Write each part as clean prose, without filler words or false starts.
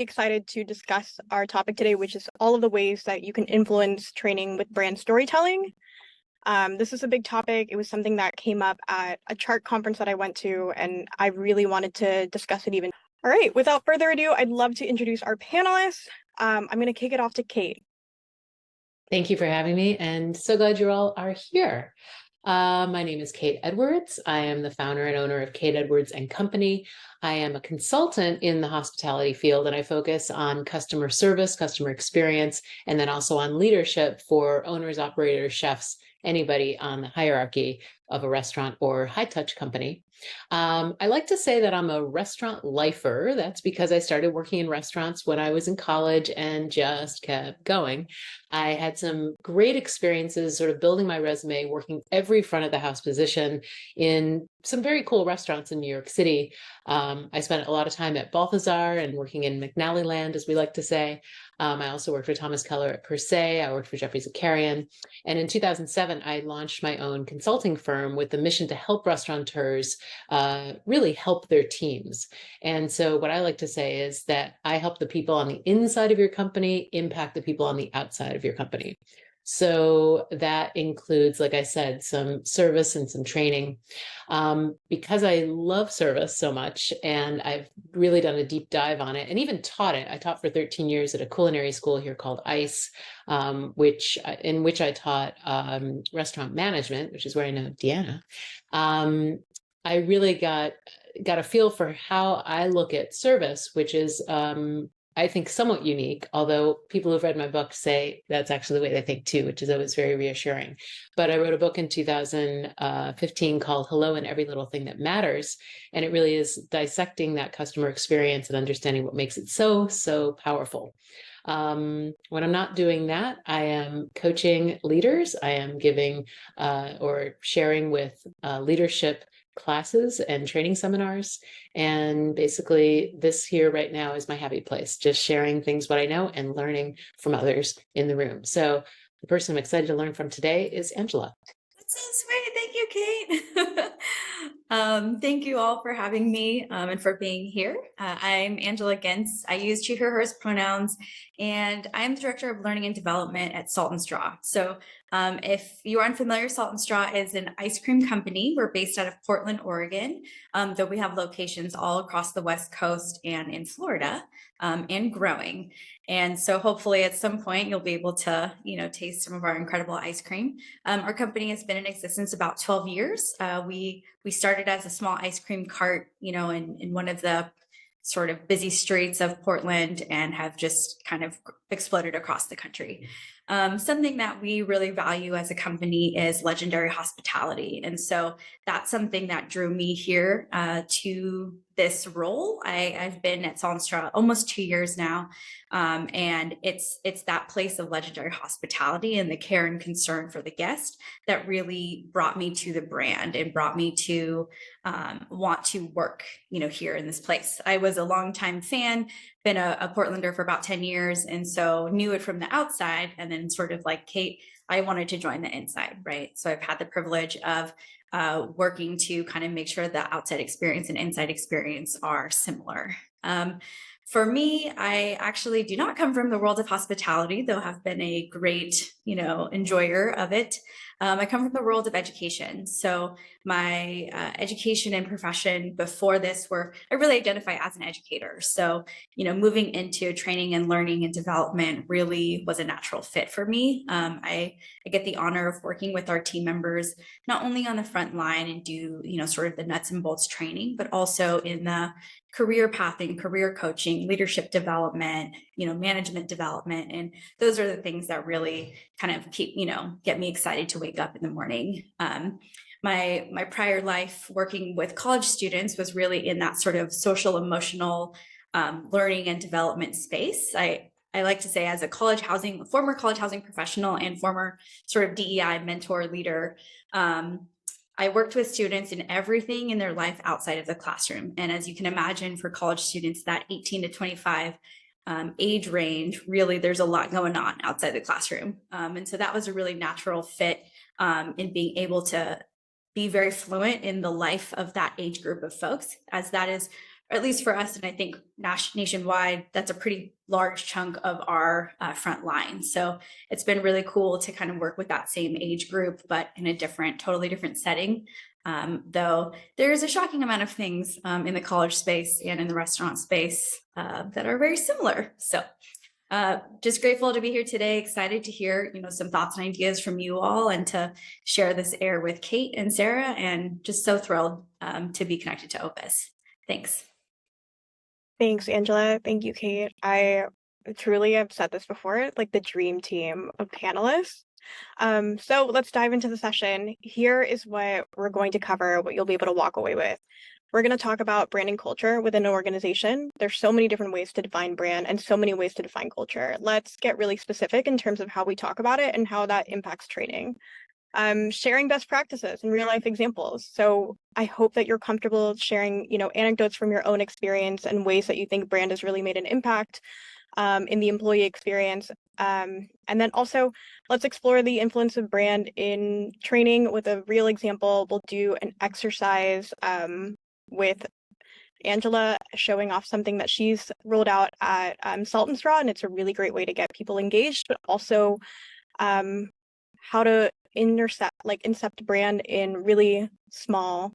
excited to discuss our topic today, which is all of the ways that you can influence training with brand storytelling. This is a big topic. It was something that came up at a chart conference that I went to, and I really wanted to discuss it even. All right, without further ado, I'd love to introduce our panelists. I'm going to kick it off to Kate. Thank you for having me, and so glad you all are here. My name is Kate Edwards. I am the founder and owner of Kate Edwards and Company. I am a consultant in the hospitality field, and I focus on customer service, customer experience, and then also on leadership for owners, operators, chefs, anybody on the hierarchy of a restaurant or high-touch company. I like to say that I'm a restaurant lifer. That's because I started working in restaurants when I was in college and just kept going. I had some great experiences sort of building my resume, working every front of the house position in some very cool restaurants in New York City. I spent a lot of time at Balthazar and working in McNally Land, as we like to say. I also worked for Thomas Keller at Per Se. I worked for Jeffrey Zakarian. And in 2007, I launched my own consulting firm with the mission to help restaurateurs really help their teams. And so what I like to say is that I help the people on the inside of your company impact the people on the outside of your company. So that includes, like I said, some service and some training. Because I love service so much, and I've really done a deep dive on it and even taught it. I taught for 13 years at a culinary school here called ICE, in which I taught restaurant management, which is where I know Deanna. I really got a feel for how I look at service, which is I think somewhat unique, although people who've read my book say that's actually the way they think too, which is always very reassuring. But I wrote a book in 2015 called Hello and Every Little Thing That Matters. And it really is dissecting that customer experience and understanding what makes it so, so powerful. When I'm not doing that, I am coaching leaders. I am giving or sharing with leadership classes and training seminars. And basically this here right now is my happy place, just sharing things, what I know, and learning from others in the room. So the person I'm excited to learn from today is Angela. That's so sweet. Thank you, Kate. Thank you all for having me and for being here. I'm Angela Gintz. I use she, her, hers pronouns, and I'm the Director of Learning and Development at Salt and Straw. So if you are unfamiliar, Salt and Straw is an ice cream company. We're based out of Portland, Oregon, though we have locations all across the West Coast and in Florida, and growing. And so hopefully at some point you'll be able to, taste some of our incredible ice cream. Our company has been in existence about 12 years. We started as a small ice cream cart, in one of the sort of busy streets of Portland, and have just kind of exploded across the country. Something that we really value as a company is legendary hospitality. And so that's something that drew me here to this role. I've been at Salt and Straw almost 2 years now. And it's that place of legendary hospitality and the care and concern for the guest that really brought me to the brand and brought me to want to work, here in this place. I was a longtime fan, been a Portlander for about 10 years. And so knew it from the outside, and then sort of like Kate, I wanted to join the inside, right? So I've had the privilege of working to kind of make sure the outside experience and inside experience are similar. For me, I actually do not come from the world of hospitality, though have been a great, enjoyer of it. I come from the world of education. So my education and profession before this I really identify as an educator. So, moving into training and learning and development really was a natural fit for me. I get the honor of working with our team members, not only on the front line and do, sort of the nuts and bolts training, but also in the career pathing, career coaching, leadership development, management development. And those are the things that really kind of keep, get me excited to wake up in the morning. My prior life working with college students was really in that sort of social emotional learning and development space. I like to say, as a former college housing professional and former sort of DEI mentor leader, I worked with students in everything in their life outside of the classroom. And as you can imagine, for college students, that 18 to 25 age range, really, there's a lot going on outside the classroom. And so that was a really natural fit in being able to be very fluent in the life of that age group of folks, as that is or at least for us, and I think nationwide, that's a pretty large chunk of our front line. So it's been really cool to kind of work with that same age group, but in a totally different setting. Though there's a shocking amount of things in the college space and in the restaurant space that are very similar. So just grateful to be here today. Excited to hear, some thoughts and ideas from you all, and to share this air with Kate and Sarah. And just so thrilled to be connected to Opus. Thanks. Thanks, Angela. Thank you, Kate. I truly have said this before, like the dream team of panelists. So let's dive into the session. Here is what we're going to cover, what you'll be able to walk away with. We're going to talk about branding culture within an organization. There's so many different ways to define brand and so many ways to define culture. Let's get really specific in terms of how we talk about it and how that impacts training. Sharing best practices and real life examples. So I hope that you're comfortable sharing, anecdotes from your own experience and ways that you think brand has really made an impact in the employee experience. And then also, let's explore the influence of brand in training with a real example. We'll do an exercise with Angela showing off something that she's rolled out at Salt and Straw, and it's a really great way to get people engaged, but also how to incept brand in really small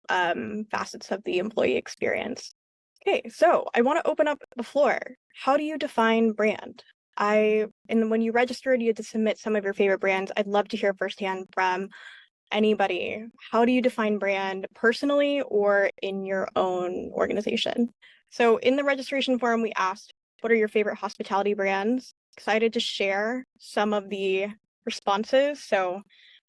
facets of the employee experience. Okay, so I want to open up the floor. How do you define brand? And when you registered, you had to submit some of your favorite brands. I'd love to hear firsthand from anybody. How do you define brand personally or in your own organization? So in the registration form, we asked, what are your favorite hospitality brands? Excited to share some of the responses. So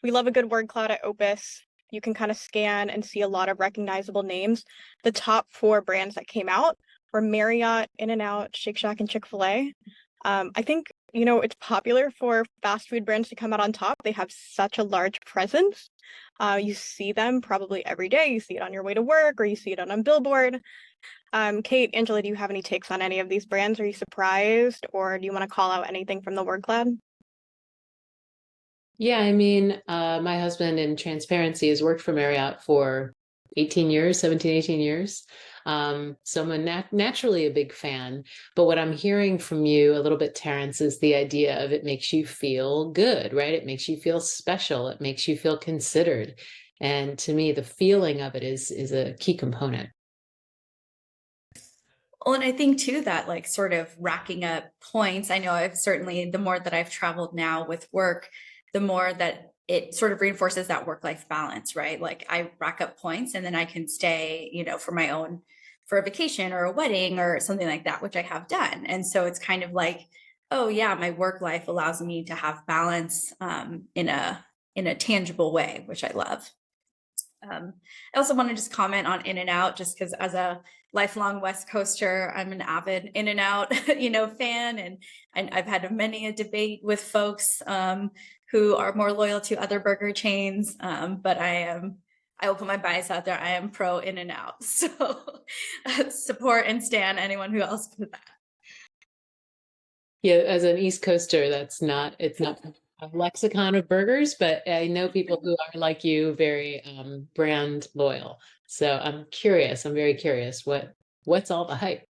we love a good word cloud at Opus. You can kind of scan and see a lot of recognizable names. The top 4 brands that came out were Marriott, In-N-Out, Shake Shack, and Chick-fil-A. I think, it's popular for fast food brands to come out on top. They have such a large presence. You see them probably every day. You see it on your way to work, or you see it on a billboard. Kate, Angela, do you have any takes on any of these brands? Are you surprised, or do you want to call out anything from the word cloud? Yeah, my husband, in transparency, has worked for Marriott for 18 years, 17, 18 years. So I'm naturally a big fan. But what I'm hearing from you a little bit, Terrence, is the idea of it makes you feel good, right? It makes you feel special. It makes you feel considered. And to me, the feeling of it is a key component. Well, and I think too that like sort of racking up points, I know the more that I've traveled now with work, the more that it sort of reinforces that work-life balance, right? Like I rack up points and then I can stay, for a vacation or a wedding or something like that, which I have done. And so it's kind of like, oh yeah, my work life allows me to have balance in a tangible way, which I love. I also want to just comment on In-N-Out, just because as a lifelong West Coaster, I'm an avid In-N-Out, fan, and I've had many a debate with folks who are more loyal to other burger chains. But I will put my bias out there. I am pro In-N-Out, so support and stand anyone who else does that. Yeah, as an East Coaster, it's not a lexicon of burgers, but I know people who are like you, very brand loyal. So I'm very curious, what's all the hype?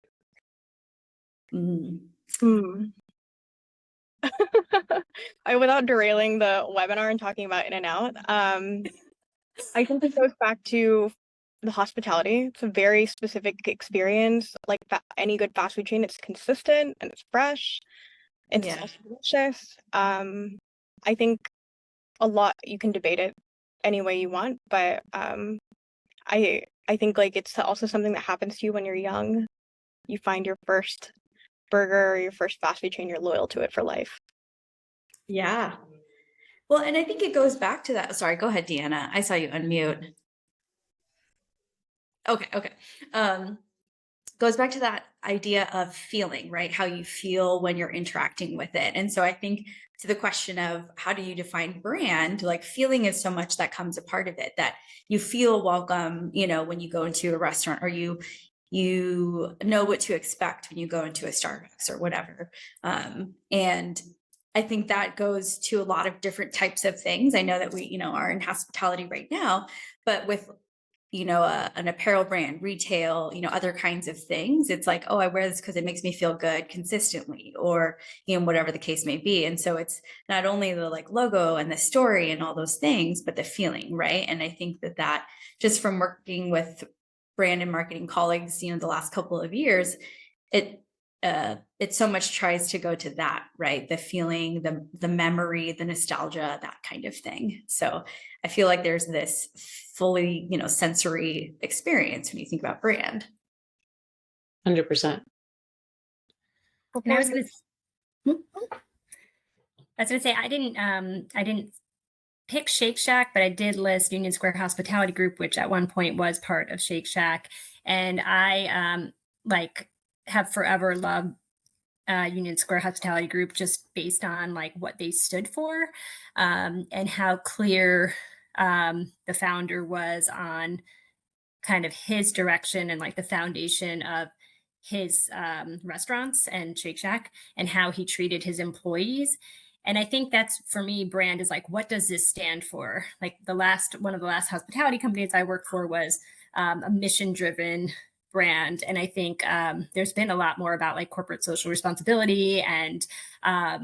Without derailing the webinar and talking about In-N-Out, I think it goes back to the hospitality. It's a very specific experience. Like any good fast food chain, it's consistent and it's fresh. It's also delicious. I think a lot, you can debate it any way you want, but I think like it's also something that happens to you when you're young. You find your first burger or your first fast food chain, you're loyal to it for life. Yeah. Well, and I think it goes back to that. Sorry, go ahead, Deanna. I saw you unmute. Okay. Goes back to that idea of feeling, right? How you feel when you're interacting with it. And so I think to the question of how do you define brand, like feeling is so much that comes a part of it, that you feel welcome, when you go into a restaurant, or you know what to expect when you go into a Starbucks or whatever. And I think that goes to a lot of different types of things. I know that we, are in hospitality right now, but with an apparel brand, retail, other kinds of things. It's like, oh, I wear this because it makes me feel good consistently, or, whatever the case may be. And so it's not only the like logo and the story and all those things, but the feeling, right? And I think that just from working with brand and marketing colleagues, the last couple of years, it so much tries to go to that, right? The feeling, the memory, the nostalgia, that kind of thing. So I feel like there's this fully, sensory experience when you think about brand. 100%. And I was gonna say I didn't pick Shake Shack, but I did list Union Square Hospitality Group, which at one point was part of Shake Shack, and I have forever loved Union Square Hospitality Group just based on like what they stood for, and how clear the founder was on kind of his direction and like the foundation of his restaurants and Shake Shack, and how he treated his employees. And I think that's, for me, brand is like, what does this stand for? Like one of the last hospitality companies I worked for was a mission driven brand. And I think there's been a lot more about like corporate social responsibility. And I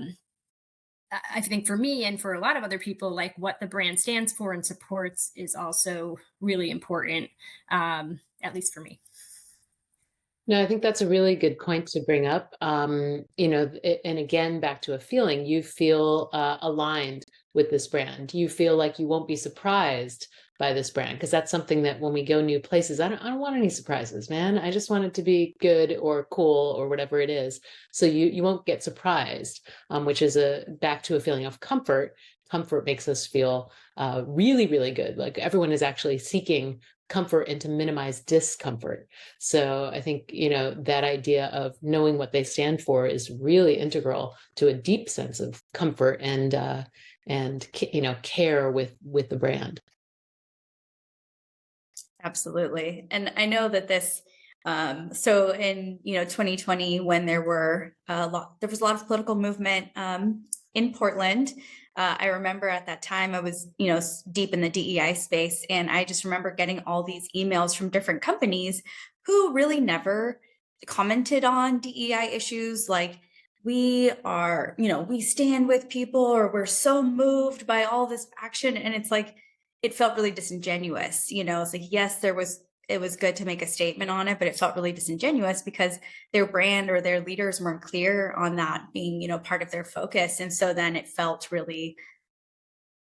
think for me and for a lot of other people, like what the brand stands for and supports is also really important, at least for me. No, I think that's a really good point to bring up. And again, back to a feeling, you feel aligned with this brand. You feel like you won't be surprised by this brand, because that's something that when we go new places, I don't want any surprises, man. I just want it to be good or cool or whatever it is. So you won't get surprised, which is back to a feeling of comfort. Comfort makes us feel really, really good. Like everyone is actually seeking comfort and to minimize discomfort. So I think, that idea of knowing what they stand for is really integral to a deep sense of comfort and care with the brand. Absolutely. And I know that this, so in, 2020, when there was a lot of political movement in Portland. I remember at that time I was, deep in the DEI space, and I just remember getting all these emails from different companies who really never commented on DEI issues. Like, we are, we stand with people, or we're so moved by all this action. And it's like, it felt really disingenuous. It's like, yes, it was good to make a statement on it, but it felt really disingenuous because their brand or their leaders weren't clear on that being, part of their focus. And so then it felt really,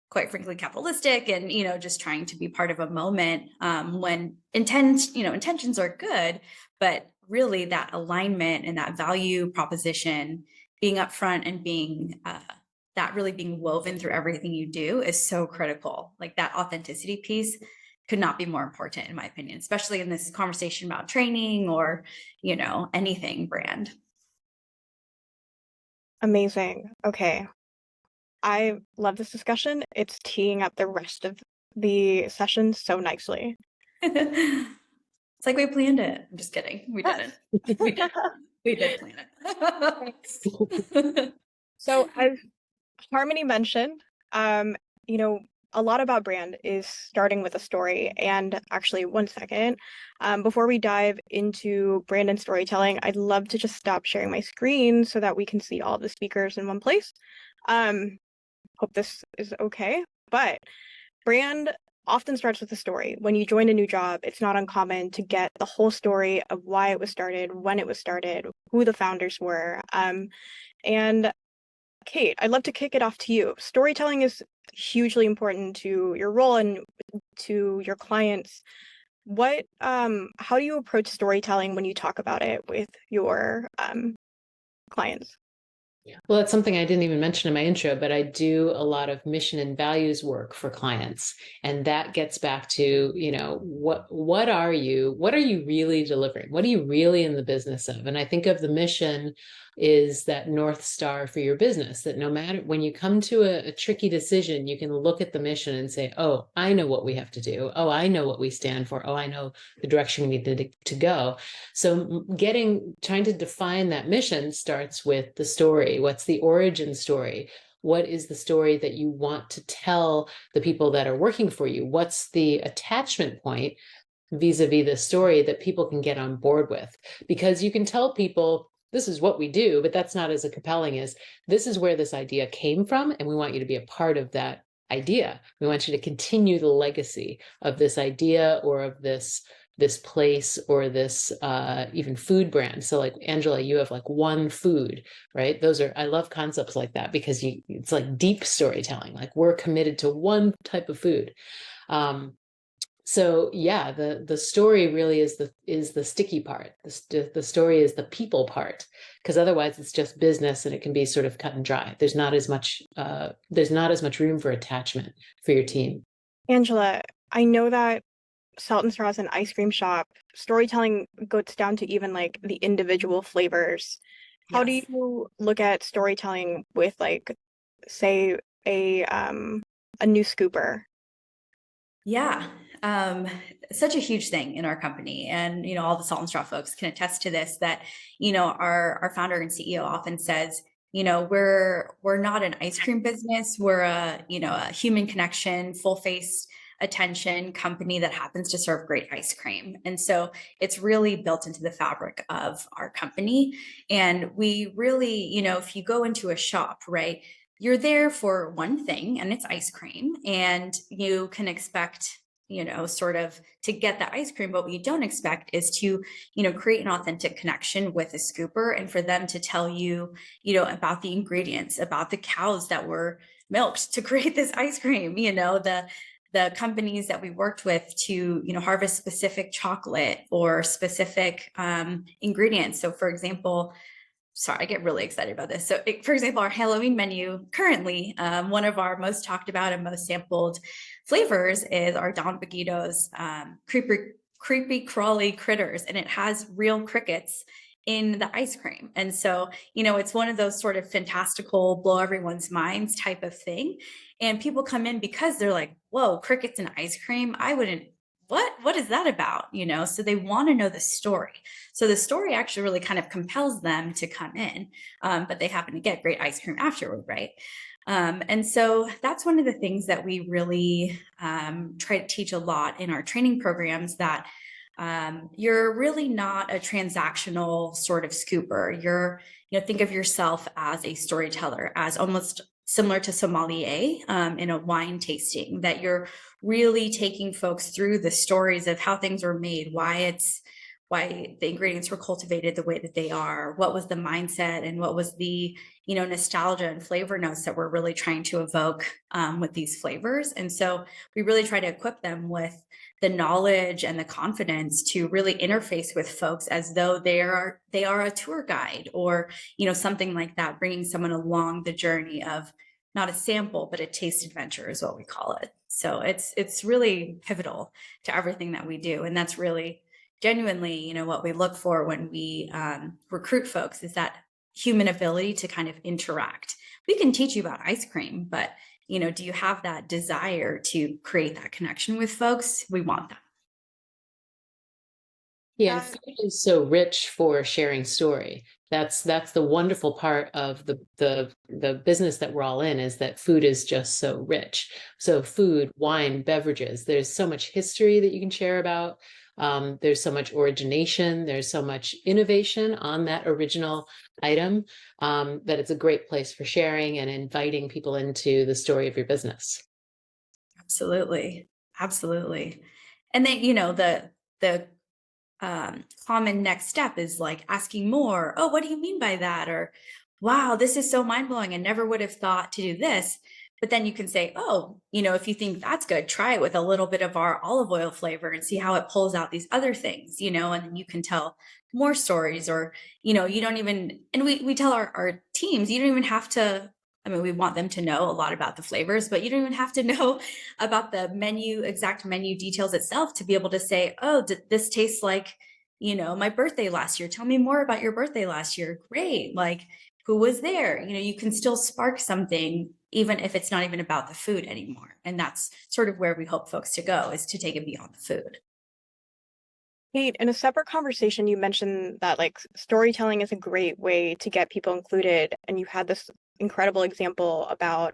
quite frankly, capitalistic and, just trying to be part of a moment when intentions are good, but really that alignment and that value proposition being upfront and being that really being woven through everything you do is so critical. Like that authenticity piece could not be more important, in my opinion, especially in this conversation about training or, anything brand. Amazing. Okay. I love this discussion. It's teeing up the rest of the session so nicely. It's like we planned it. I'm just kidding. We didn't. We did plan it. So as Harmony mentioned, a lot about brand is starting with a story. And actually, one second, before we dive into brand and storytelling, I'd love to just stop sharing my screen so that we can see all the speakers in one place. Hope this is okay. But brand often starts with a story. When you join a new job, it's not uncommon to get the whole story of why it was started, when it was started, who the founders were. And Kate, I'd love to kick it off to you. Storytelling is hugely important to your role and to your clients. How do you approach storytelling when you talk about it with your clients? Yeah. Well, that's something I didn't even mention in my intro, but I do a lot of mission and values work for clients. And that gets back to, what are you really delivering? What are you really in the business of? And I think of the mission is that North Star for your business, that no matter when you come to a tricky decision, you can look at the mission and say, oh, I know what we have to do. Oh, I know what we stand for. Oh, I know the direction we need to go. So trying to define that mission starts with the story. What's the origin story? What is the story that you want to tell the people that are working for you? What's the attachment point vis-a-vis the story that people can get on board with. Because you can tell people, this is what we do, but that's not as compelling as, this is where this idea came from, and we want you to be a part of that idea. We want you to continue the legacy of this idea or of this place or this even food brand. So like Angela, you have like one food, right? I love concepts like that, because it's like deep storytelling. Like, we're committed to one type of food. So yeah, the story really is the sticky part. The story is the people part, because otherwise it's just business and it can be sort of cut and dry. There's not as much room for attachment for your team. Angela, I know that Salt and Straw is an ice cream shop. Storytelling goes down to even like the individual flavors. How do Yes. you look at storytelling with, like, say, a new scooper? Yeah. Such a huge thing in our company. And, all the Salt and Straw folks can attest to this, that, our founder and CEO often says, we're not an ice cream business. We're a human connection, full face attention company that happens to serve great ice cream. And so it's really built into the fabric of our company. And we really, if you go into a shop, right, you're there for one thing, and it's ice cream, and you can expect, sort of to get the ice cream. But what you don't expect is to, create an authentic connection with a scooper, and for them to tell you, about the ingredients, about the cows that were milked to create this ice cream, the companies that we worked with to, harvest specific chocolate or specific ingredients. So for example, sorry, I get really excited about this. So for example, our Halloween menu currently, one of our most talked about and most sampled flavors is our Don Baguito's creepy crawly critters, and it has real crickets in the ice cream. And so, it's one of those sort of fantastical, blow everyone's minds type of thing. And people come in because they're like, whoa, crickets and ice cream. I wouldn't, what is that about? So they want to know the story. So the story actually really kind of compels them to come in, but they happen to get great ice cream afterward, right? And so that's one of the things that we really try to teach a lot in our training programs, that you're really not a transactional sort of scooper. Think of yourself as a storyteller, as almost similar to sommelier in a wine tasting, that you're really taking folks through the stories of how things were made, why the ingredients were cultivated the way that they are, what was the mindset, and what was the, nostalgia and flavor notes that we're really trying to evoke with these flavors. And so we really try to equip them with the knowledge and the confidence to really interface with folks as though they are a tour guide, or, something like that, bringing someone along the journey of not a sample, but a taste adventure is what we call it. So it's really pivotal to everything that we do. And that's really genuinely, what we look for when we recruit folks, is that human ability to kind of interact. We can teach you about ice cream, but do you have that desire to create that connection with folks? We want that. Yeah, food is so rich for sharing story. That's the wonderful part of the business that we're all in, is that food is just so rich. So food, wine, beverages, there's so much history that you can share about. There's so much origination, there's so much innovation on that original item, that it's a great place for sharing and inviting people into the story of your business. Absolutely. Absolutely. And then, the common next step is like asking more. Oh, what do you mean by that? Or, wow, this is so mind blowing. I never would have thought to do this. But then you can say, oh, if you think that's good, try it with a little bit of our olive oil flavor and see how it pulls out these other things, and then you can tell more stories. Or, you don't even, and we tell our teams, you don't even have to, I mean, we want them to know a lot about the flavors, but you don't even have to know about the exact menu details itself to be able to say, oh, this tastes like, my birthday last year. Tell me more about your birthday last year. Great. Like, who was there? You can still spark something, even if it's not even about the food anymore. And that's sort of where we hope folks to go, is to take it beyond the food. Kate, in a separate conversation, you mentioned that like storytelling is a great way to get people included, and you had this incredible example about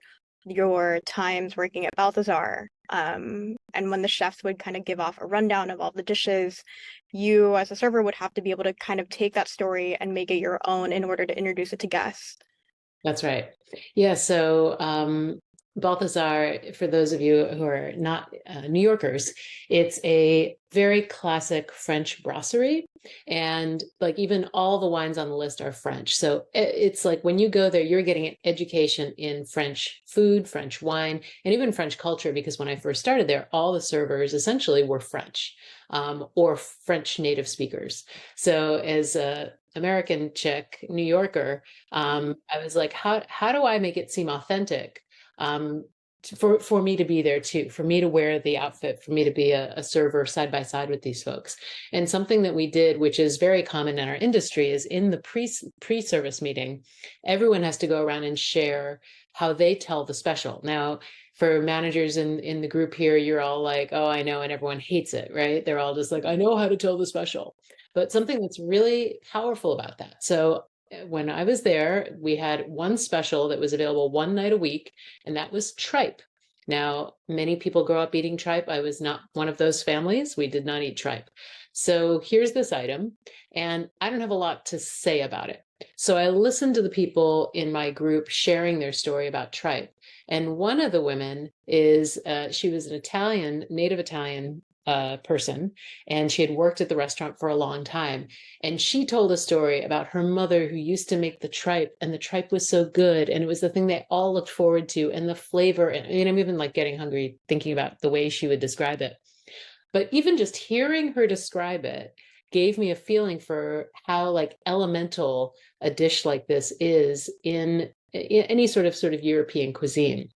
your times working at Balthazar. And when the chefs would kind of give off a rundown of all the dishes, you as a server would have to be able to kind of take that story and make it your own in order to introduce it to guests. That's right. Yeah. So Balthazar, for those of you who are not New Yorkers, it's a very classic French brasserie. And like even all the wines on the list are French. So it's like when you go there, you're getting an education in French food, French wine, and even French culture. Because when I first started there, all the servers essentially were French or French native speakers. So as a American chick, New Yorker, I was like, how do I make it seem authentic? For me to be there too, for me to wear the outfit, for me to be a server side by side with these folks. And something that we did, which is very common in our industry, is in the pre-service meeting, everyone has to go around and share how they tell the special. Now, for managers in the group here, you're all like, oh, I know, and everyone hates it, right? They're all just like, I know how to tell the special. But something that's really powerful about that. So when I was there, we had one special that was available one night a week, and that was tripe. Now, many people grow up eating tripe. I was not one of those families. We did not eat tripe. So here's this item, and I don't have a lot to say about it. So I listened to the people in my group sharing their story about tripe. And one of the women is, she was an Italian, native Italian person, and she had worked at the restaurant for a long time. And she told a story about her mother who used to make the tripe, and the tripe was so good, and it was the thing they all looked forward to, and the flavor. And I'm even like getting hungry thinking about the way she would describe it. But even just hearing her describe it gave me a feeling for how like elemental a dish like this is in any sort of European cuisine.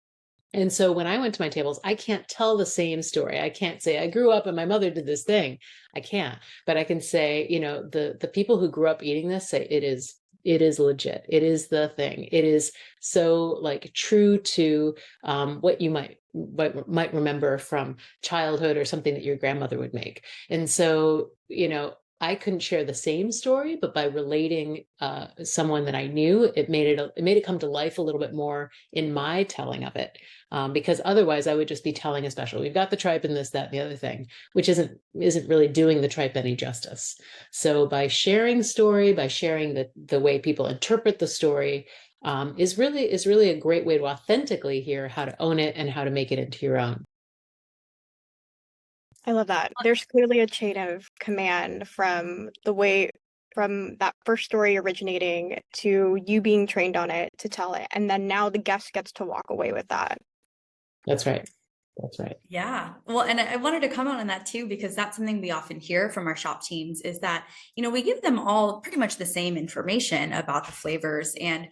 And so when I went to my tables, I can't tell the same story. I can't say I grew up and my mother did this thing. I can't, but I can say, you know, the people who grew up eating this say it is legit. It is the thing. It is so like true to what you might remember from childhood or something that your grandmother would make. And so, you know, I couldn't share the same story, but by relating someone that I knew, it made it come to life a little bit more in my telling of it. Because otherwise I would just be telling a special. We've got the tripe and this, that, and the other thing, which isn't really doing the tripe any justice. So by sharing story, by sharing the way people interpret the story, is really a great way to authentically hear how to own it and how to make it into your own. I love that. There's clearly a chain of command from that first story originating to you being trained on it to tell it. And then now the guest gets to walk away with that. That's right. That's right. Yeah. Well, and I wanted to comment on that too, because that's something we often hear from our shop teams is that, you know, we give them all pretty much the same information about the flavors. And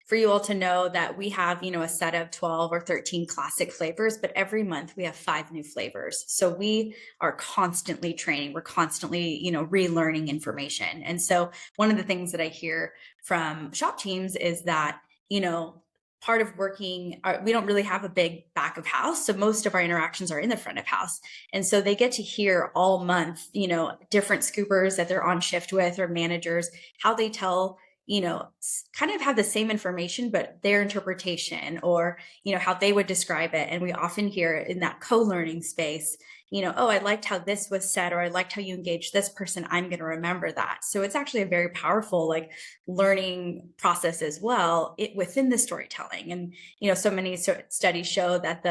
for you all to know that we have, you know, a set of 12 or 13 classic flavors, but every month we have 5 new flavors. So we are constantly training. We're constantly, you know, relearning information. And so one of the things that I hear from shop teams is that, you know, part of working, we don't really have a big back of house. So most of our interactions are in the front of house. And so they get to hear all month, you know, different scoopers that they're on shift with or managers, how they tell, you know, kind of have the same information, but their interpretation or, you know, how they would describe it. And we often hear in that co-learning space, you know, oh, I liked how this was said, or I liked how you engaged this person. I'm going to remember that. So it's actually a very powerful, like learning process as well within the storytelling. And, you know, so many studies show that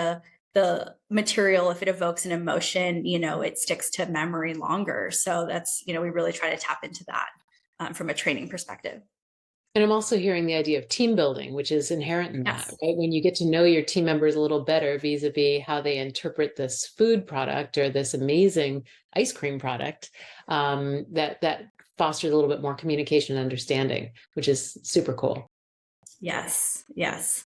the material, if it evokes an emotion, you know, it sticks to memory longer. So that's, you know, we really try to tap into that from a training perspective. And I'm also hearing the idea of team building, which is inherent in Yes. that, right? When you get to know your team members a little better vis-a-vis how they interpret this food product or this amazing ice cream product, that fosters a little bit more communication and understanding, which is super cool. Yes. Yes.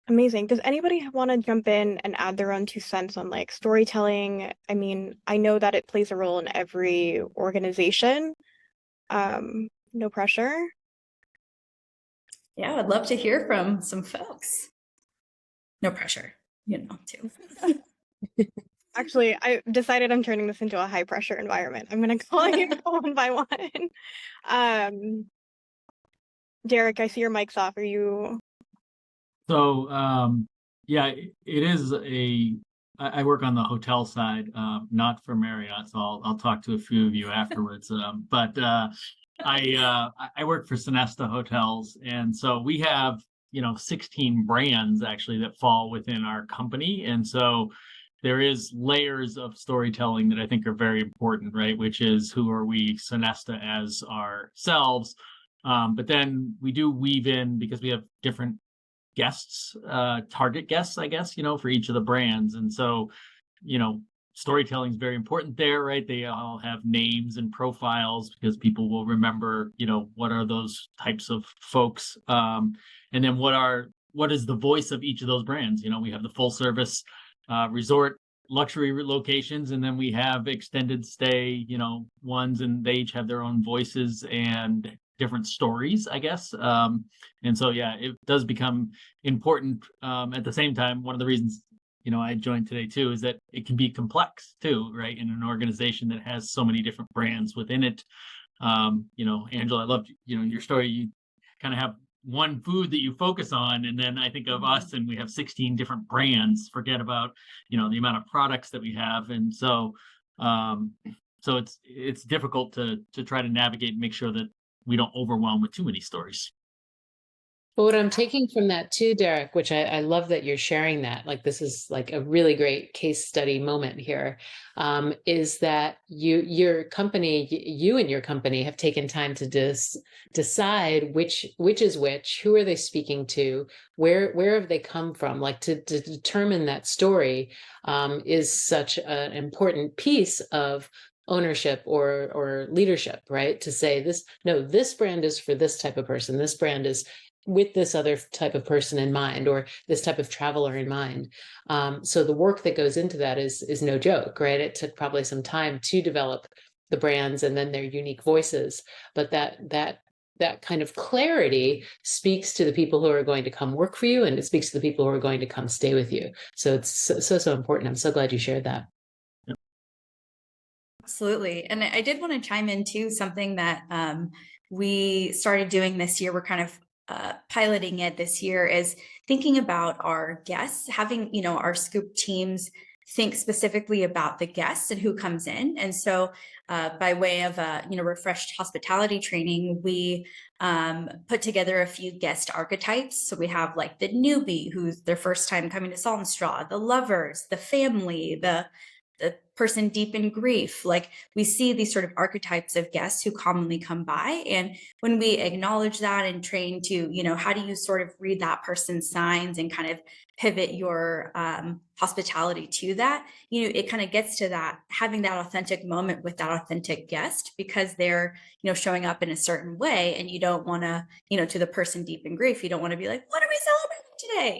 Amazing. Does anybody want to jump in and add their own 2 cents on like storytelling? I mean, I know that it plays a role in every organization. No pressure. Yeah, I'd love to hear from some folks. No pressure, you know, too. Actually, I decided I'm turning this into a high pressure environment. I'm going to call you one by one. Derek, I see your mic's off. Are you So, yeah, it is I work on the hotel side, not for Marriott, so I'll talk to a few of you afterwards. But I work for Sonesta Hotels, and so we have 16 brands actually that fall within our company, and so there is layers of storytelling that I think are very important, right? Which is, who are we, Sonesta, as ourselves, but then we do weave in, because we have different guests, target guests, I guess, for each of the brands. And so, storytelling is very important there, right? They all have names and profiles, because people will remember, what are those types of folks. And then what is the voice of each of those brands? We have the full service resort luxury locations, and then we have extended stay, ones, and they each have their own voices and different stories, I guess. And so, yeah, it does become important. At the same time, one of the reasons, I joined today too, is that it can be complex too, right? In an organization that has so many different brands within it. Angela, I loved, your story. You kind of have one food that you focus on, and then I think of us, and we have 16 different brands. Forget about, the amount of products that we have. And so, it's difficult to try to navigate and make sure that we don't overwhelm with too many stories. But what I'm taking from that too, Derek, which I love that you're sharing that, like this is like a really great case study moment here, is that you and your company have taken time to decide which is which, who are they speaking to, where have they come from, like to determine that story is such an important piece of ownership or leadership, right? To say this brand is for this type of person, this brand is with this other type of person in mind, or this type of traveler in mind. So the work that goes into that is no joke, right? It took probably some time to develop the brands and then their unique voices, but that kind of clarity speaks to the people who are going to come work for you, and it speaks to the people who are going to come stay with you. So it's so important. I'm so glad you shared that. Absolutely. And I did want to chime in too, something that we started doing this year. We're kind of piloting it this year, is thinking about our guests, having, our scoop teams think specifically about the guests and who comes in. And so by way of refreshed hospitality training, we put together a few guest archetypes. So we have like the newbie, who's their first time coming to Salt and Straw, the lovers, the family, the person deep in grief. Like, we see these sort of archetypes of guests who commonly come by. And when we acknowledge that and train to, how do you sort of read that person's signs and kind of pivot your hospitality to that, it kind of gets to that, having that authentic moment with that authentic guest, because they're, showing up in a certain way. And you don't want to, to the person deep in grief, you don't want to be like, what are we celebrating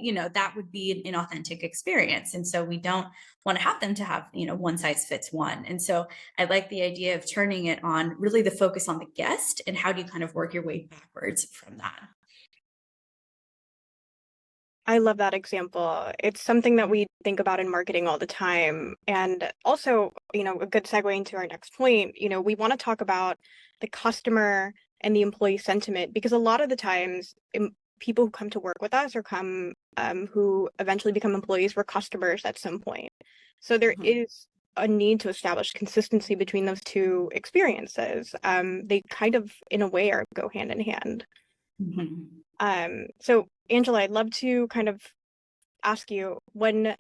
today? That would be an inauthentic experience. And so we don't want to have them to have, one size fits one. And so I like the idea of turning it on really the focus on the guest, and how do you kind of work your way backwards from that. I love that example. It's something that we think about in marketing all the time. And also, a good segue into our next point, we want to talk about the customer and the employee sentiment, because a lot of the times people who come to work with us, or come who eventually become employees, were customers at some point. So there is a need to establish consistency between those two experiences. They kind of, in a way, go hand in hand. So Angela, I'd love to kind of ask you, when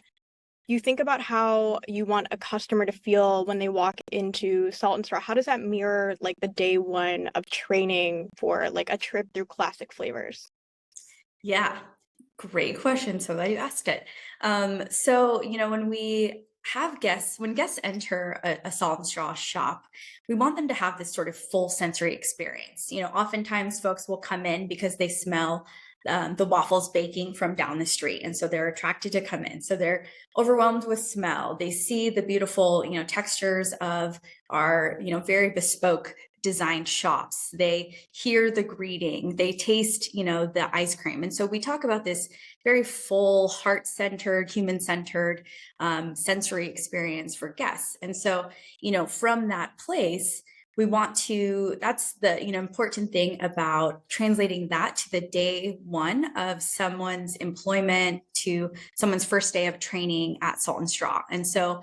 you think about how you want a customer to feel when they walk into Salt and Straw, how does that mirror like the day one of training for like a trip through classic flavors? Yeah, great question. So glad you asked it. So, when we have guests, when guests enter a Salt and Straw shop, we want them to have this sort of full sensory experience. Oftentimes folks will come in because they smell the waffles baking from down the street, and so they're attracted to come in. So they're overwhelmed with smell. They see the beautiful, textures of our, very bespoke designed shops. They hear the greeting, they taste, the ice cream. And so we talk about this very full, heart-centered, human-centered sensory experience for guests. And so, from that place, we want to, that's the, important thing about translating that to the day one of someone's employment, to someone's first day of training at Salt and Straw. And so,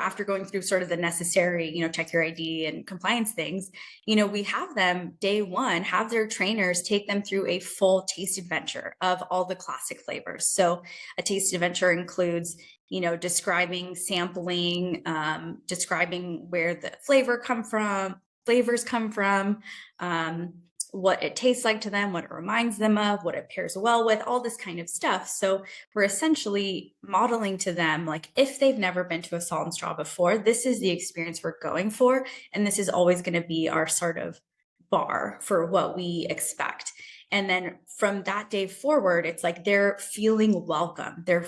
after going through sort of the necessary, check your ID and compliance things, we have them day one, have their trainers take them through a full taste adventure of all the classic flavors. So a taste adventure includes, describing, sampling, describing where the flavors come from, what it tastes like to them, what it reminds them of, what it pairs well with, all this kind of stuff. So we're essentially modeling to them, like, if they've never been to a Salt and Straw before, this is the experience we're going for. And this is always going to be our sort of bar for what we expect. And then from that day forward, it's like they're feeling welcome. They're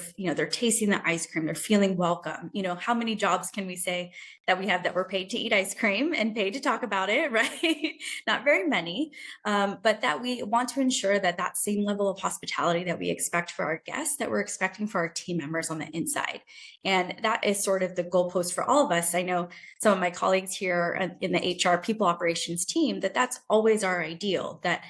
tasting the ice cream. They're feeling welcome. How many jobs can we say that we have that we're paid to eat ice cream and paid to talk about it, right? Not very many, but that we want to ensure that same level of hospitality that we expect for our guests, that we're expecting for our team members on the inside. And that is sort of the goalpost for all of us. I know some of my colleagues here in the HR people operations team, that's always our ideal, that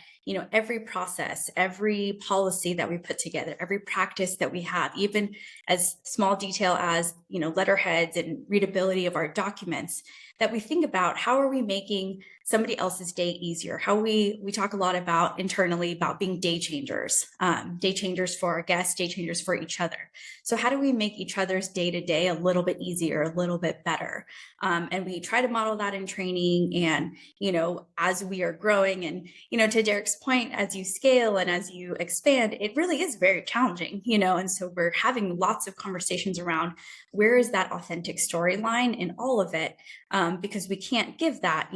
every process, every policy that we put together, every practice that we have, even as small detail as, letterheads and readability of our documents, that we think about how are we making somebody else's day easier? How we talk a lot about internally about being day changers for our guests, day changers for each other. So how do we make each other's day to day a little bit easier, a little bit better? And we try to model that in training. And, as we are growing and, to Derek's point, as you scale and as you expand, it really is very challenging, and so we're having lots of conversations around where is that authentic storyline in all of it, because we can't give that,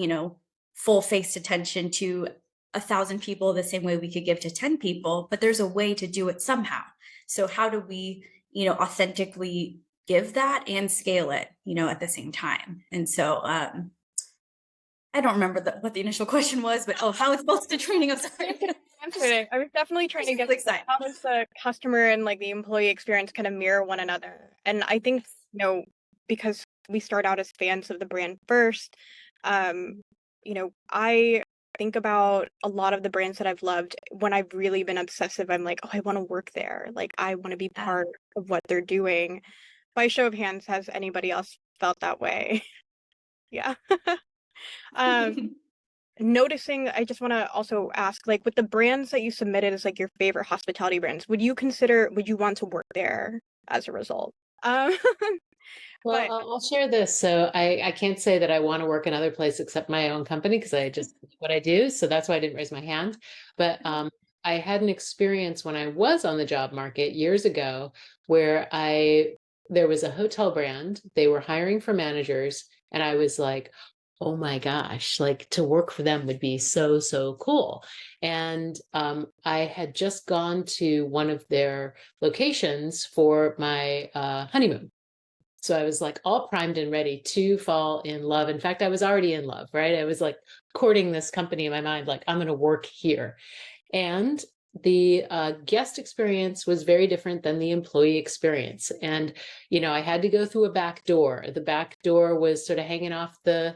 full-faced attention to 1,000 people the same way we could give to 10 people, but there's a way to do it somehow. So how do we, authentically give that and scale it, at the same time? And so, I don't remember what the initial question was, but how it's both the training. I'm sorry. I was definitely trying to get excited. How does the customer and like the employee experience kind of mirror one another? And I think, because we start out as fans of the brand first, I think about a lot of the brands that I've loved. When I've really been obsessive, I'm like, oh, I want to work there. Like, I want to be part of what they're doing. By show of hands, has anybody else felt that way? Yeah. Noticing, I just want to also ask, like, with the brands that you submitted as like your favorite hospitality brands, would you want to work there as a result? Well, But I'll share this. So I can't say that I want to work another place except my own company because I just what I do. So that's why I didn't raise my hand. But I had an experience when I was on the job market years ago where there was a hotel brand. They were hiring for managers, and I was like, oh my gosh, like to work for them would be so, so cool. And I had just gone to one of their locations for my honeymoon. So I was like all primed and ready to fall in love. In fact, I was already in love, right? I was like courting this company in my mind, like I'm going to work here. And the guest experience was very different than the employee experience. And, I had to go through a back door. The back door was sort of hanging off the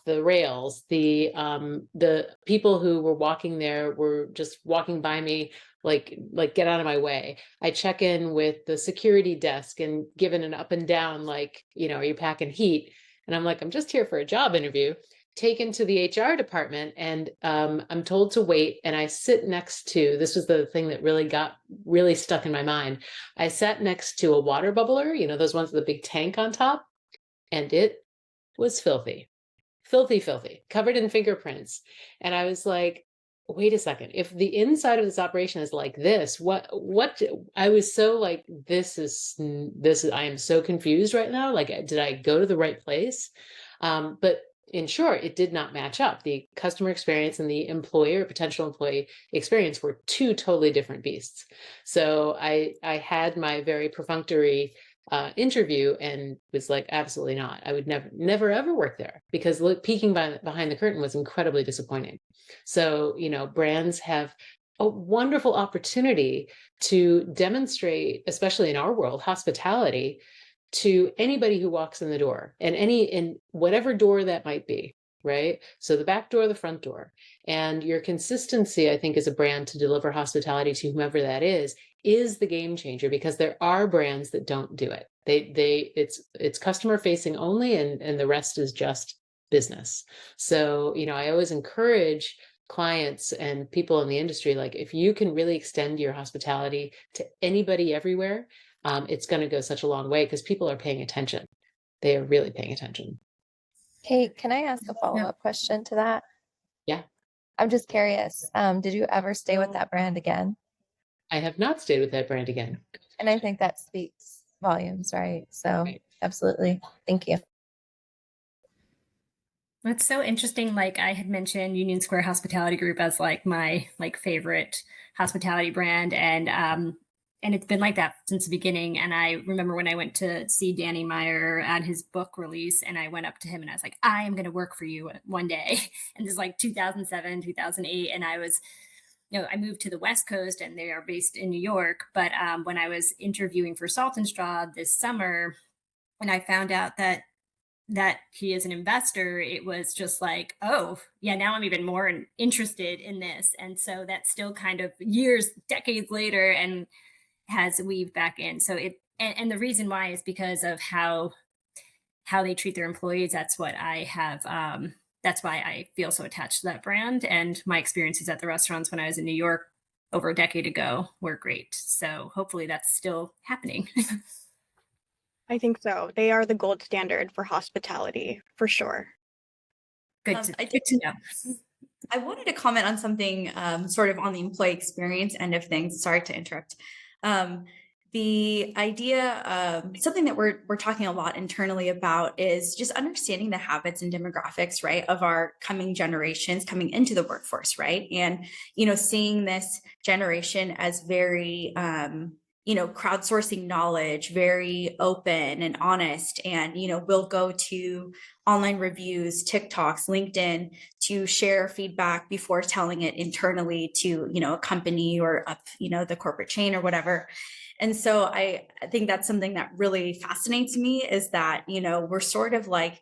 rails. The people who were walking there were just walking by me like get out of my way. I check in with the security desk and given an up and down, like, are you packing heat? And I'm like, I'm just here for a job interview. Taken to the HR department, and I'm told to wait. And I sit next to, this was the thing that really stuck in my mind. I sat next to a water bubbler, those ones with the big tank on top, and it was filthy, covered in fingerprints. And I was like, wait a second, if the inside of this operation is like this, what I was so like, this is, I am so confused right now. Like, did I go to the right place? But in short, it did not match up. The customer experience and the potential employee experience were two totally different beasts. So I had my very perfunctory interview and was like, absolutely not. I would never ever work there, because peeking behind the curtain was incredibly disappointing. So, brands have a wonderful opportunity to demonstrate, especially in our world, hospitality to anybody who walks in the door, and in whatever door that might be, right? So the back door, the front door, and your consistency, I think, as a brand to deliver hospitality to whomever that is the game changer, because there are brands that don't do it. It's customer facing only, and the rest is just business. So, I always encourage clients and people in the industry, like, if you can really extend your hospitality to anybody everywhere, it's going to go such a long way, because people are paying attention. They are really paying attention. Kate, can I ask a follow-up question to that? Yeah. I'm just curious. Did you ever stay with that brand again? I have not stayed with that brand again. And I think that speaks volumes, right? So Right. absolutely. Thank you. It's so interesting. Like, I had mentioned Union Square Hospitality Group as like my favorite hospitality brand, and it's been like that since the beginning. And I remember when I went to see Danny Meyer at his book release, and I went up to him and I was like, I am going to work for you one day. And this is like 2007, 2008, and I was, I moved to the West Coast, and they are based in New York. But when I was interviewing for Salt and Straw this summer, and I found out that he is an investor, it was just like, oh yeah, now I'm even more interested in this. And so that's still kind of years, decades later, and has weaved back in. So and the reason why is because of how they treat their employees. That's what I have. That's why I feel so attached to that brand. And my experiences at the restaurants when I was in New York over a decade ago were great. So hopefully that's still happening. I think so. They are the gold standard for hospitality, for sure. Good to know. I wanted to comment on something sort of on the employee experience end of things. Sorry to interrupt. The idea, something that we're talking a lot internally about is just understanding the habits and demographics, right, of our coming generations coming into the workforce, right? And, seeing this generation as very, crowdsourcing knowledge, very open and honest, and, we'll go to online reviews, TikToks, LinkedIn to share feedback before telling it internally to, a company or up, the corporate chain or whatever. And so I think that's something that really fascinates me, is that, we're sort of like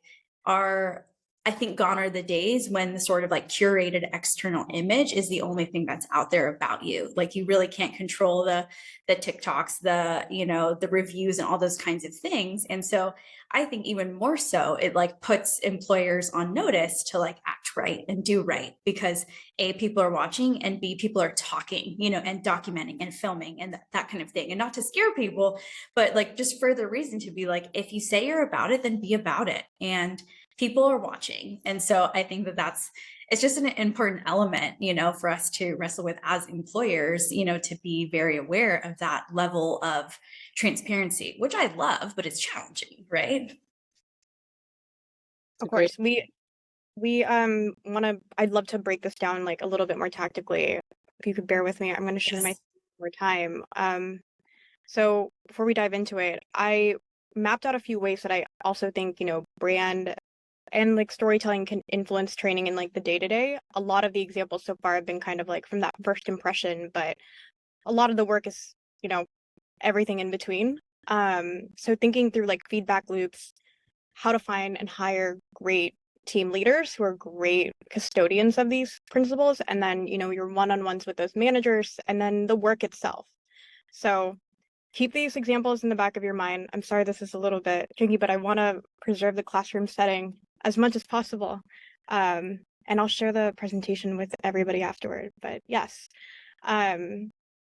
I think gone are the days when the sort of like curated external image is the only thing that's out there about you. Like, you really can't control the TikToks, the reviews and all those kinds of things. And so I think even more so, it like puts employers on notice to like act right and do right, because A, people are watching, and B, people are talking, and documenting and filming and that kind of thing. And not to scare people, but like just further reason to be like, if you say you're about it, then be about it. And people are watching. And so I think it's just an important element, for us to wrestle with as employers, to be very aware of that level of transparency, which I love, but it's challenging, right? Of course. I'd love to break this down like a little bit more tactically. If you could bear with me, I'm going to share my more time. So before we dive into it, I mapped out a few ways that I also think, brand and like storytelling can influence training in like the day-to-day. A lot of the examples so far have been kind of like from that first impression, but a lot of the work is, everything in between. So thinking through like feedback loops, how to find and hire great team leaders who are great custodians of these principles, and then, your one-on-ones with those managers, and then the work itself. So keep these examples in the back of your mind. I'm sorry this is a little bit tricky, but I want to preserve the classroom setting as much as possible. And I'll share the presentation with everybody afterward. But yes,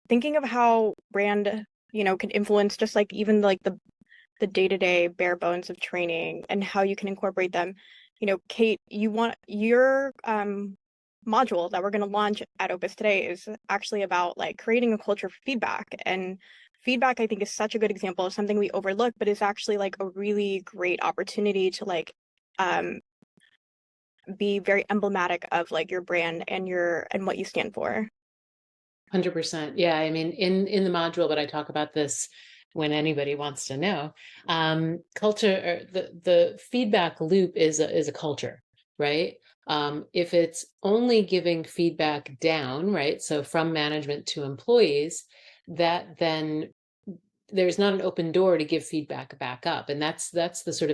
thinking of how brand, can influence just like even like the day-to-day bare bones of training and how you can incorporate them. Kate, you want your module that we're going to launch at Opus today is actually about like creating a culture for feedback. And feedback, I think, is such a good example of something we overlook, but is actually like a really great opportunity to like be very emblematic of like your brand and what you stand for. 100%. Yeah. I mean, in the module, but I talk about this when anybody wants to know, culture, or the feedback loop is a culture, right? If it's only giving feedback down, right? So from management to employees, that then there's not an open door to give feedback back up. And that's the sort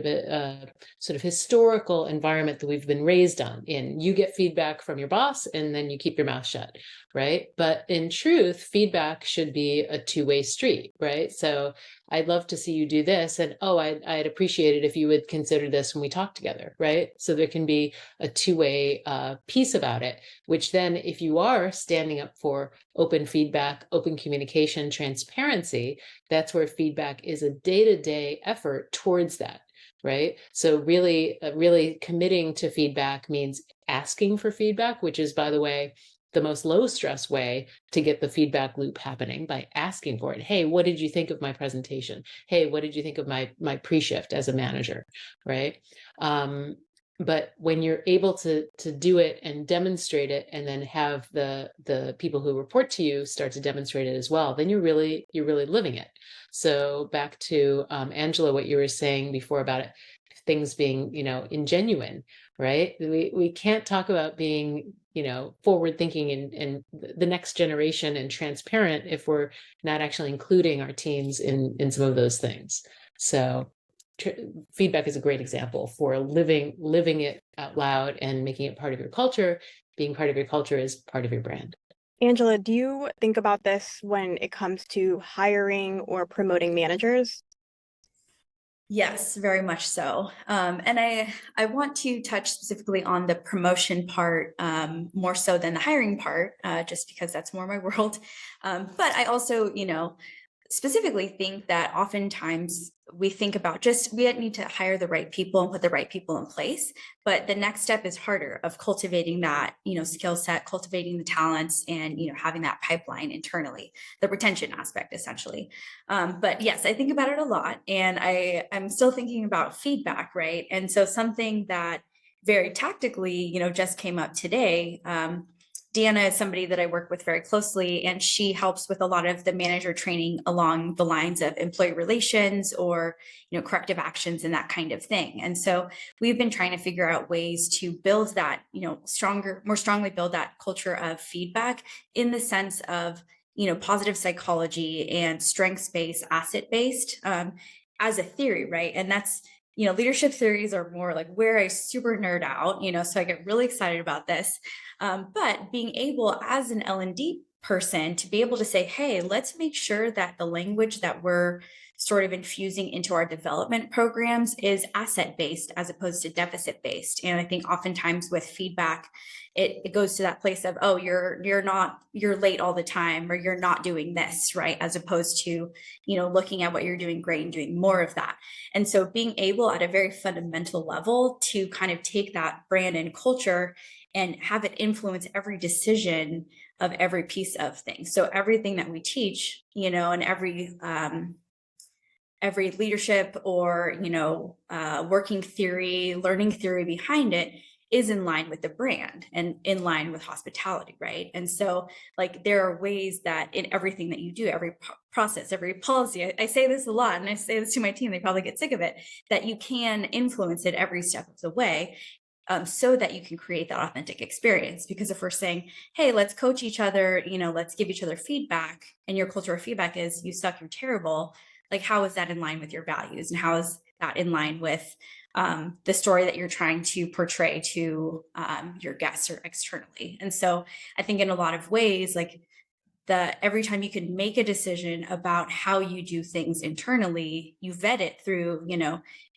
of historical environment that we've been raised on. In you get feedback from your boss and then you keep your mouth shut, right? But in truth, feedback should be a two-way street, right? So I'd love to see you do this, and I'd appreciate it if you would consider this when we talk together, right? So there can be a two-way piece about it, which then if you are standing up for open feedback, open communication, transparency, that's where feedback is a day-to-day effort towards that, right? So really committing to feedback means asking for feedback, which is, by the way, the most low stress way to get the feedback loop happening, by asking for it. Hey, what did you think of my presentation? Hey, what did you think of my pre-shift as a manager, right? But when you're able to do it and demonstrate it, and then have the people who report to you start to demonstrate it as well, then you're really living it. So back to Angela, what you were saying before about it, things being, ingenuine, right? We can't talk about being, forward thinking and the next generation and transparent if we're not actually including our teams in some of those things. So feedback is a great example for living it out loud and making it part of your culture. Being part of your culture is part of your brand. Angela, do you think about this when it comes to hiring or promoting managers? Yes, very much so. And I want to touch specifically on the promotion part more so than the hiring part, just because that's more my world. But I also, specifically think that oftentimes we think about we need to hire the right people and put the right people in place. But the next step is harder, of cultivating that, skill set, cultivating the talents, and, having that pipeline internally, the retention aspect essentially. But yes, I think about it a lot, and I'm still thinking about feedback, right? And so something that very tactically, just came up today. Deanna is somebody that I work with very closely, and she helps with a lot of the manager training along the lines of employee relations or, corrective actions and that kind of thing. And so we've been trying to figure out ways to build that, more strongly build that culture of feedback in the sense of, positive psychology and strengths-based, asset-based as a theory, right? And that's, leadership theories are more like where I super nerd out, so I get really excited about this. But being able as an L&D person to be able to say, hey, let's make sure that the language that we're sort of infusing into our development programs is asset-based as opposed to deficit-based. And I think oftentimes with feedback, it goes to that place of, oh, you're late all the time, or you're not doing this, right? As opposed to, looking at what you're doing great and doing more of that. And so being able at a very fundamental level to kind of take that brand and culture and have it influence every decision of every piece of things. So everything that we teach, and every leadership or, working theory, learning theory behind it is in line with the brand and in line with hospitality, right? And so like there are ways that in everything that you do, every process, every policy, I say this a lot, and I say this to my team, they probably get sick of it, that you can influence it every step of the way. So that you can create that authentic experience. Because if we're saying, hey, let's coach each other, let's give each other feedback, and your culture of feedback is you suck, you're terrible, like how is that in line with your values? And how is that in line with the story that you're trying to portray to your guests or externally? And so I think in a lot of ways, like every time you can make a decision about how you do things internally, you vet it through,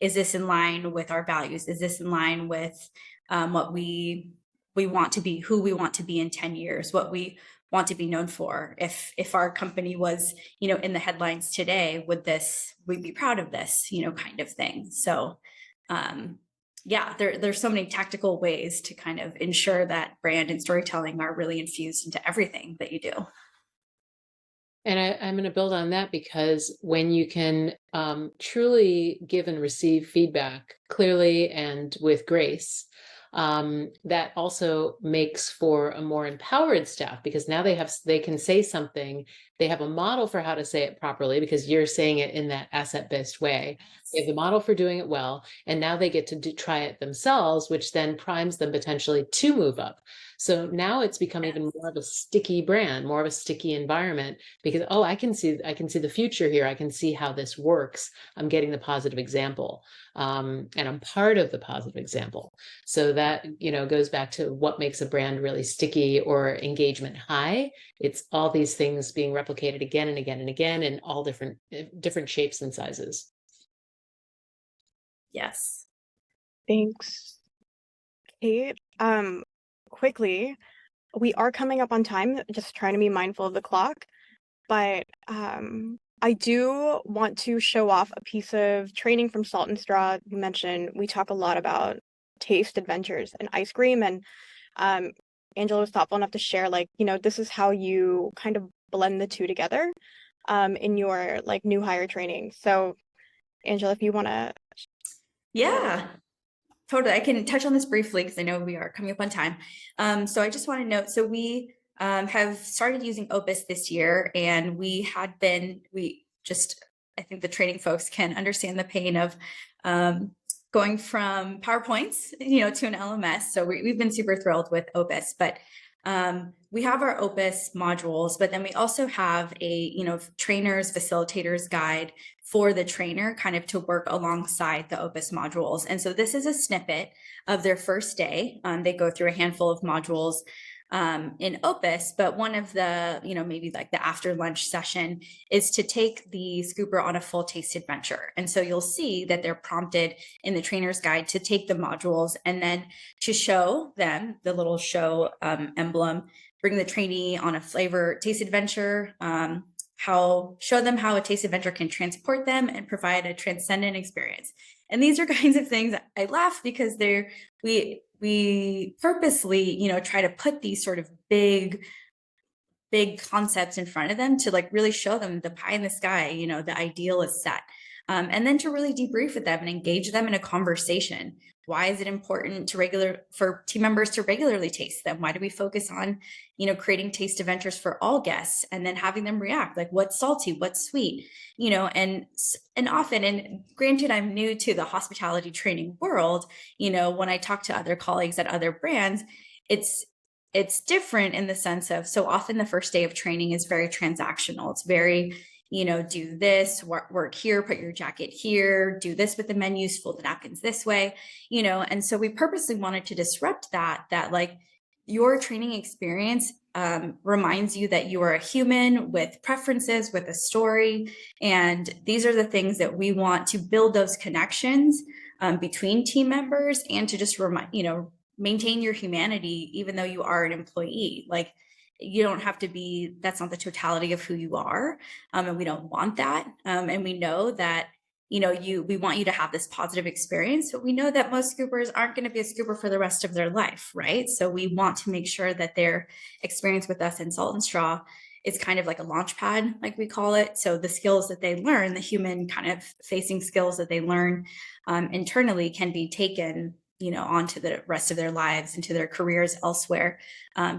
is this in line with our values? Is this in line with what we want to be, who we want to be in 10 years, what we want to be known for? If our company was, in the headlines today, we'd be proud of this, kind of thing. So yeah, there's so many tactical ways to kind of ensure that brand and storytelling are really infused into everything that you do. And I'm going to build on that, because when you can truly give and receive feedback clearly and with grace, that also makes for a more empowered staff, because now they can say something, they have a model for how to say it properly, because you're saying it in that asset-based way. They have the model for doing it well, and now they get to try it themselves, which then primes them potentially to move up. So now it's become even more of a sticky brand, more of a sticky environment, because, oh, I can see the future here. I can see how this works. I'm getting the positive example. And I'm part of the positive example. So that, goes back to what makes a brand really sticky or engagement high. It's all these things being replicated again and again and again in all different shapes and sizes. Yes. Thanks, Kate. Quickly, we are coming up on time, just trying to be mindful of the clock, but I do want to show off a piece of training from Salt and Straw. You mentioned we talk a lot about taste adventures and ice cream, and Angela was thoughtful enough to share, this is how you kind of blend the two together in your new hire training. So Angela, if you want to. Yeah, totally. I can touch on this briefly because I know we are coming up on time. So I just want to note, so we have started using Opus this year, and I think the training folks can understand the pain of going from PowerPoints, to an LMS. So we've been super thrilled with Opus, but we have our Opus modules, but then we also have a, trainer's facilitators guide for the trainer kind of to work alongside the Opus modules. And so this is a snippet of their first day. They go through a handful of modules in Opus, but one of the, maybe like the after lunch session is to take the scooper on a full taste adventure. And so you'll see that they're prompted in the trainer's guide to take the modules and then to show them the little show emblem, bring the trainee on a flavor taste adventure, show them how a taste adventure can transport them and provide a transcendent experience. And these are kinds of things I laugh because we purposely, try to put these sort of big concepts in front of them to really show them the pie in the sky, the ideal is set. And then to really debrief with them and engage them in a conversation. Why is it important for team members to regularly taste them? Why do we focus on, creating taste adventures for all guests and then having them react, like what's salty, what's sweet, and often, and granted, I'm new to the hospitality training world, when I talk to other colleagues at other brands, it's different in the sense of, so often the first day of training is very transactional. It's very, do this, work here, put your jacket here, do this with the menus, fold the napkins this way, and so we purposely wanted to disrupt that your training experience reminds you that you are a human with preferences, with a story. And these are the things that we want to build those connections between team members and to just maintain your humanity, even though you are an employee. You don't have to be, that's not the totality of who you are. And we don't want that. And we know that, we want you to have this positive experience, but we know that most scoopers aren't going to be a scooper for the rest of their life, right? So we want to make sure that their experience with us in Salt and Straw is kind of like a launch pad, like we call it. So the skills that they learn, the human kind of facing skills that they learn internally can be taken onto the rest of their lives, into their careers elsewhere.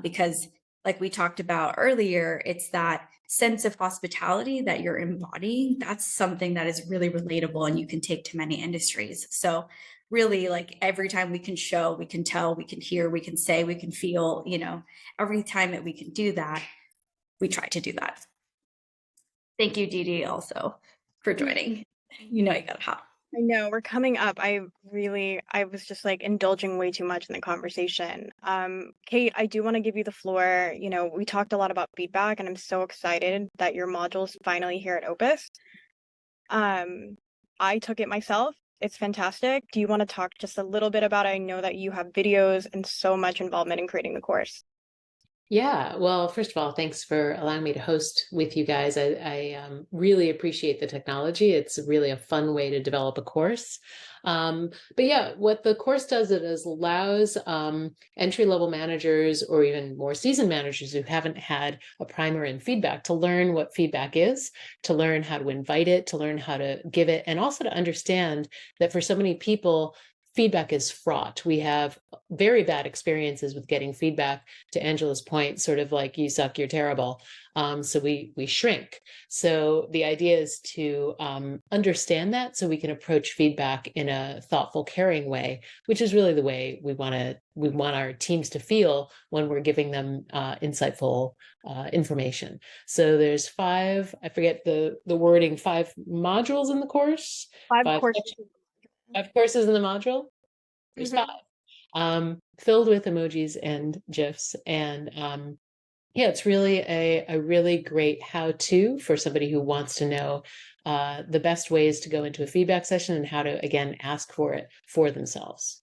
Because like we talked about earlier, it's that sense of hospitality that you're embodying. That's something that is really relatable and you can take to many industries. So really, every time we can show, we can tell, we can hear, we can say, we can feel, every time that we can do that, we try to do that. Thank you, Dee Dee, also for joining. You gotta hop. I know we're coming up. I was just indulging way too much in the conversation. Kate, I do want to give you the floor. We talked a lot about feedback and I'm so excited that your module's finally here at Opus. I took it myself. It's fantastic. Do you want to talk just a little bit about it? I know that you have videos and so much involvement in creating the course. Yeah, well, first of all, thanks for allowing me to host with you guys. I really appreciate the technology. It's really a fun way to develop a course. But yeah, what the course does is allows entry-level managers or even more seasoned managers who haven't had a primer in feedback to learn what feedback is, to learn how to invite it, to learn how to give it, and also to understand that for so many people, feedback is fraught. We have very bad experiences with getting feedback. To Angela's point, sort of like, you suck, you're terrible. So we shrink. So the idea is to understand that, so we can approach feedback in a thoughtful, caring way, which is really the way we want our teams to feel when we're giving them insightful information. So there's 5, I forget the wording, 5 modules in the course. 5 courses. sections. 5 courses in the module. There's 5, filled with emojis and GIFs. And yeah, it's really a really great how-to for somebody who wants to know the best ways to go into a feedback session and how to, again, ask for it for themselves.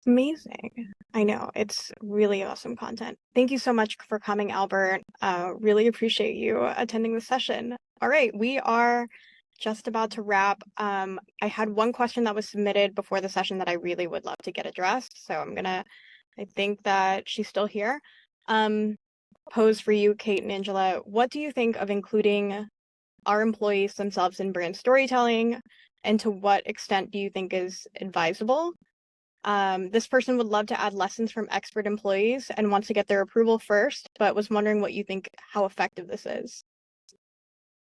Amazing. I know, it's really awesome content. Thank you so much for coming, Albert. Really appreciate you attending the session. All right, we are just about to wrap. I had one question that was submitted before the session that I really would love to get addressed. So I think that she's still here. Pose for you, Kate and Angela. What do you think of including our employees themselves in brand storytelling? And to what extent do you think is advisable? This person would love to add lessons from expert employees and wants to get their approval first, but was wondering what you think, how effective this is.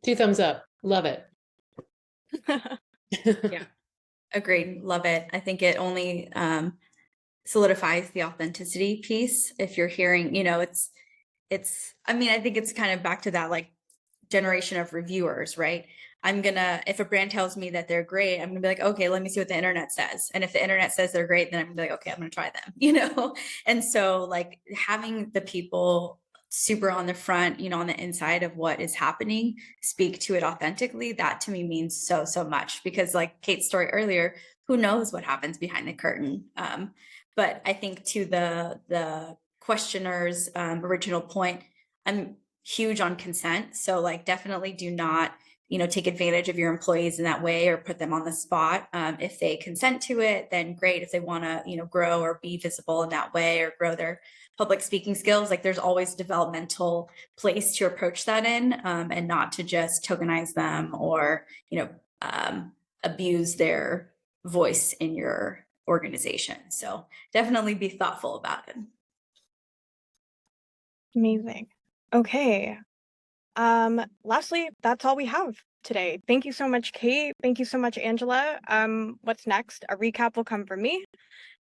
2 thumbs up. Love it. Yeah, agreed. Love it. I think it only solidifies the authenticity piece. If you're hearing, I mean, I think it's kind of back to that like generation of reviewers, right? If a brand tells me that they're great, I'm gonna be like, okay, let me see what the internet says. And if the internet says they're great, then I'm gonna be like, okay, I'm gonna try them, And so like having the people super on the front, on the inside of what is happening, speak to it authentically, that to me means so, so much, because like Kate's story earlier, who knows what happens behind the curtain? But I think to the questioner's original point, I'm huge on consent. So like definitely do not, take advantage of your employees in that way or put them on the spot. If they consent to it, then great. If they want to, grow or be visible in that way or grow their public speaking skills, like there's always a developmental place to approach that in, and not to just tokenize them or, abuse their voice in your organization. So definitely be thoughtful about it. Amazing. Okay. Lastly, that's all we have today. Thank you so much, Kate. Thank you so much, Angela. What's next? A recap will come from me.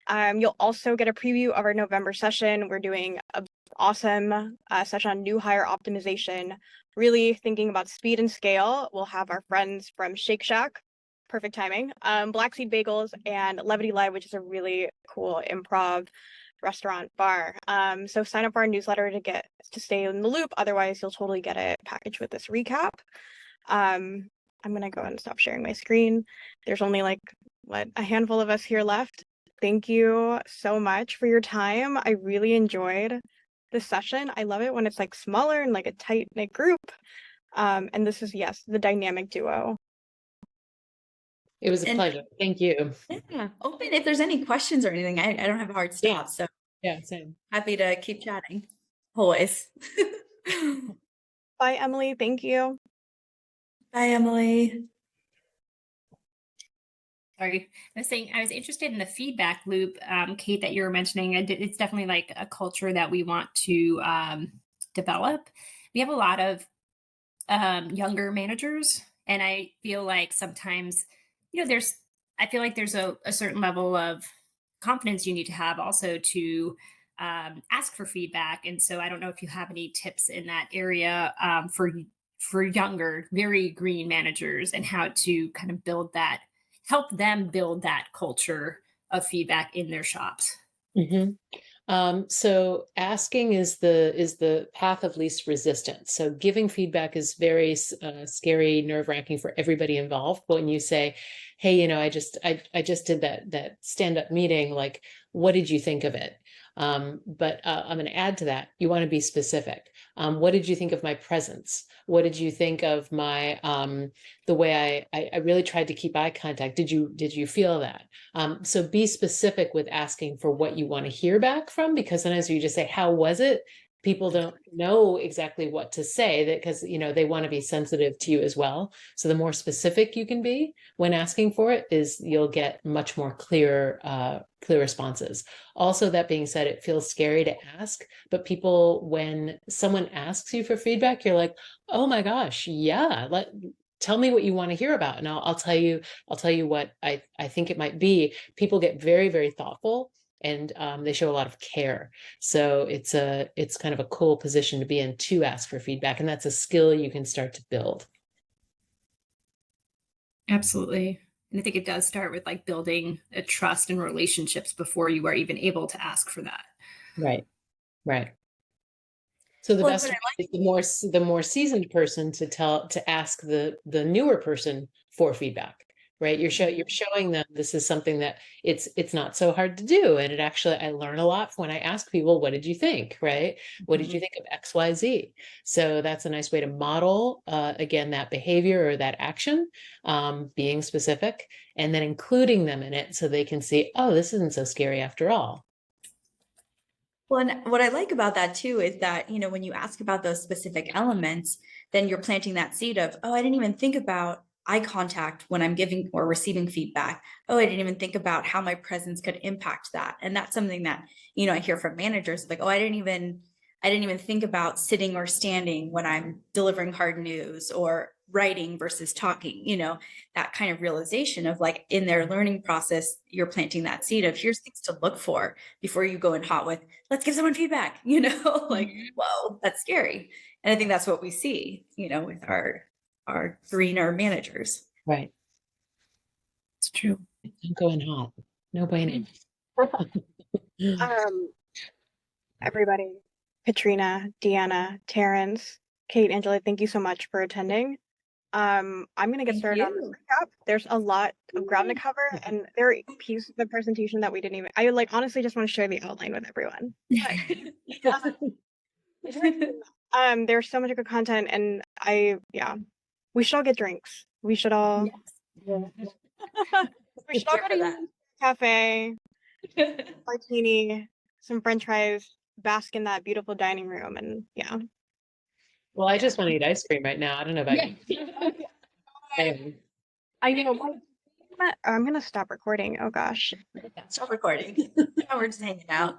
You'll also get a preview of our November session. We're doing an awesome session on new hire optimization, really thinking about speed and scale. We'll have our friends from Shake Shack, perfect timing, Black Seed Bagels, and Levity Live, which is a really cool improv restaurant bar. So sign up for our newsletter to stay in the loop. Otherwise, you'll totally get it packaged with this recap. I'm gonna go and stop sharing my screen. There's only like a handful of us here left. Thank you so much for your time. I really enjoyed this session. I love it when it's like smaller and like a tight-knit group. And this is, yes, the dynamic duo. It was a pleasure. Thank you. Yeah, open if there's any questions or anything. I don't have a hard stop, so yeah, same. Happy to keep chatting. Always. Bye, Emily. Thank you. Bye, Emily. Sorry, I was saying I was interested in the feedback loop, Kate, that you were mentioning. It's definitely like a culture that we want to develop. We have a lot of younger managers, and I feel like sometimes, I feel like there's a certain level of confidence you need to have also to ask for feedback. And so I don't know if you have any tips in that area for younger, very green managers, and how to kind of help them build that culture of feedback in their shops. So asking is the path of least resistance. So giving feedback is very scary, nerve-wracking for everybody involved. But when you say, hey, I just did that stand-up meeting, like, what did you think of it? But I'm going to add to that. You want to be specific. What did you think of my presence? What did you think of my the way I really tried to keep eye contact? Did you feel that? So be specific with asking for what you want to hear back from, because sometimes you just say, how was it? people don't know exactly what to say, that because they want to be sensitive to you as well. So the more specific you can be when asking for it, is you'll get much more clear responses. Also, that being said, it feels scary to ask, but people, when someone asks you for feedback, you're like, oh my gosh, yeah, tell me what you want to hear about, and I'll tell you what I think it might be. People get very, very thoughtful, and they show a lot of care. So it's kind of a cool position to be in, to ask for feedback, and that's a skill you can start to build. Absolutely. And I think it does start with like building a trust and relationships before you are even able to ask for that. Right. So the best is the more seasoned person to ask the newer person for feedback, right? You're showing them this is something that it's not so hard to do, and it actually, I learn a lot when I ask people, what did you think, right? What did you think of XYZ? So that's a nice way to model again, that behavior or that action, being specific, and then including them in it so they can see, oh, this isn't so scary after all. Well, and what I like about that too is that, when you ask about those specific elements, then you're planting that seed of, oh, I didn't even think about eye contact when I'm giving or receiving feedback. Oh, I didn't even think about how my presence could impact that. And that's something that, I hear from managers like, oh, I didn't even think about sitting or standing when I'm delivering hard news, or writing versus talking, that kind of realization of like, in their learning process, you're planting that seed of, here's things to look for before you go in hot with, let's give someone feedback, like, whoa, that's scary. And I think that's what we see, with our greener managers. Right. It's true. Don't go in hot. No bueno. Everybody, Katrina, Deanna, Terrence, Kate, Angela, thank you so much for attending. I'm going to get started on this recap. There's a lot of ground to cover, and there are pieces of the presentation that we didn't even, I honestly just want to share the outline with everyone. There's so much good content, and we should all get drinks. We should all, we should all go to the cafe, martini, some French fries, bask in that beautiful dining room, and Well, I just want to eat ice cream right now. I don't know about you. I know. I'm gonna stop recording. Oh gosh. Stop recording. Now we're just hanging out.